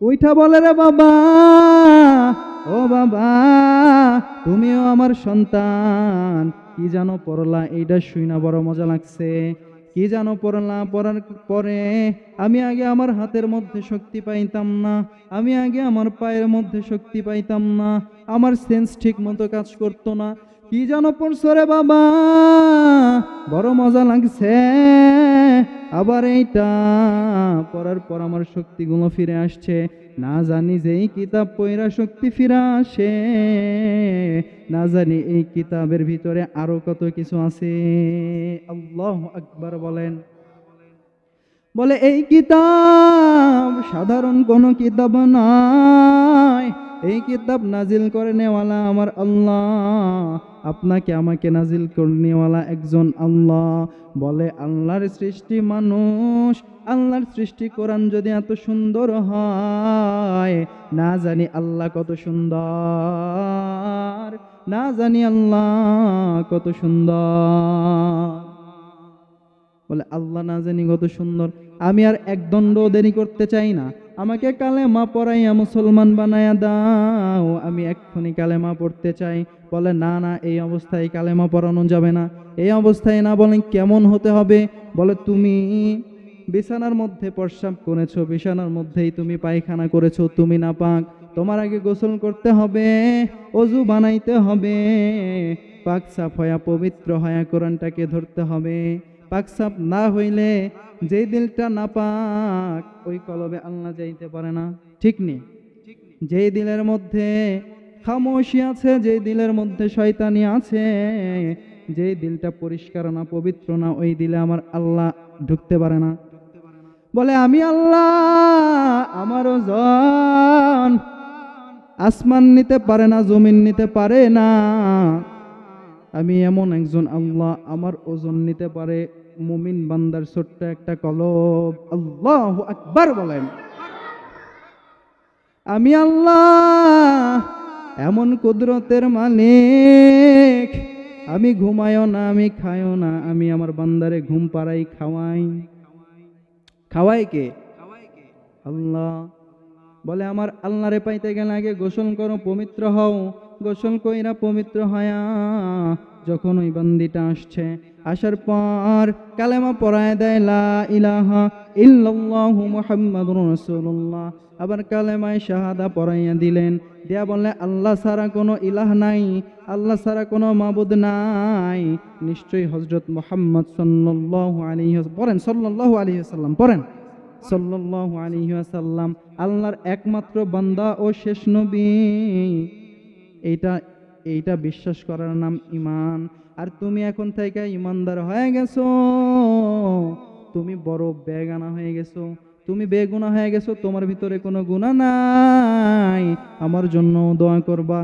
ওইটা বলে রে বাবা, ও বাবা তুমিও আমার সন্তান, কি জানো পড়লা, এইটা শুই না বড় মজা লাগছে। কি জানো পড়লা, পড়ার পরে আমি আগে আমার হাতের মধ্যে শক্তি পাইতাম না, আমি আগে আমার পায়ের মধ্যে শক্তি পাইতাম না, আমার সেন্স ঠিক মতো কাজ করতো না। কি জানো পড়ছো রে বাবা, বড় মজা লাগছে। আবার এইটা পড়ার পর আমার শক্তিগুলো ফিরে আসছে। না জানি যে এই কিতাব পড়া শক্তি ফিরে আসে, না জানি এই কিতাবের ভিতরে আরো কত কিছু আছে। আল্লাহু আকবার বলেন। বলে এই কিতাব সাধারণ কোনো কিতাব নয়, এই কিতাব নাজিল করে নেওয়ালা আমার আল্লাহ, আপনাকে আমাকে নাজিল করে নেওয়ালা একজন আল্লাহ। বলে আল্লাহর সৃষ্টি মানুষ, আল্লাহর সৃষ্টি কোরআন যদি এত সুন্দর হয়, না জানি আল্লাহ কত সুন্দর, না জানি আল্লাহ কত সুন্দর। বলে আল্লাহ না জানি কত সুন্দর, আমি আর এক দণ্ড দেরি করতে চাই না, আমাকে কালেমা পড়াইয়া মুসলমান বানায়া দাও, আমি এক্ষুনি কালেমা পড়তে চাই। বলে না না, এই অবস্থায় কালেমা পড়ানো যাবে না, এই অবস্থায় না। বলেন কেমন হতে হবে? বলে তুমি বিছানার মধ্যে প্রস্রাব করেছো, বিছানার মধ্যেই তুমি পায়খানা করেছো, তুমি না পাক, তোমার আগে গোসল করতে হবে, অজু বানাইতে হবে, পাক সাফ হয়া পবিত্র হয়া কোরআনটাকে ধরতে হবে। পাক সাফ না হইলে যে দিলটা না পাক, ওই কলবে আল্লাহ যাইতে পারে না। ঠিক নেই? যেই দিলের মধ্যে খামোশি আছে, যেই দিলের মধ্যে শয়তানি আছে, যেই দিলটা পরিষ্কার না, পবিত্র না, ওই দিলে আমার আল্লাহ ঢুকতে পারে না। বলে আমি আল্লাহ, আমার ওজন আসমান নিতে পারে না, জমিন নিতে পারে না, আমি এমন একজন আল্লাহ, আমার ওজন নিতে পারে মুমিন বান্দার ছোট্ট একটা কলব। আল্লাহু আকবার বলেন। আমি আল্লাহ এমন কুদরতের মালিক, আমি ঘুমায়ও না, আমি খাইও না, আমি আমার বান্দারে ঘুম পাড়াই, খাওয়াই। খাওয়াই কে? আল্লাহ। বলে আমার আল্লাহরে পাইতে গেলে আগে গোসল করো, পবিত্র হও, গোসল কইরা পবিত্র হয়া যখন ওই বান্দিটা আসছে, আসার পর কালেমা পড়ায় দেয় লা ইলাহা ইল্লাল্লাহু মুহাম্মাদুর রাসূলুল্লাহ, আবার কালেমায় শাহাদা পড়াইয়া দিলেন, দিয়া বললে আল্লাহ ছাড়া কোনো ইলাহ নাই, আল্লাহ ছাড়া কোনো মাবুদ নাই, নিশ্চয়ই হযরত মুহাম্মদ সাল্লাল্লাহু আলাইহি পড়েন, সাল্লাল্লাহু আলাইহি ওয়াসাল্লাম পড়েন, সাল্লাল্লাহু আলাইহি ওয়াসাল্লাম আল্লাহর একমাত্র বান্দা ও শেষ নবী। এইটা এইটা বিশ্বাস করার নাম ঈমান। আর তুমি এখন থেকে ঈমানদার হয়ে গেছো, তুমি বড় বেগানা হয়ে গেছো, তুমি বেগুনাহ হয়ে গেছো, তোমার ভিতরে কোনো গুনাহ নাই। আমার জন্য দোয়া করবা।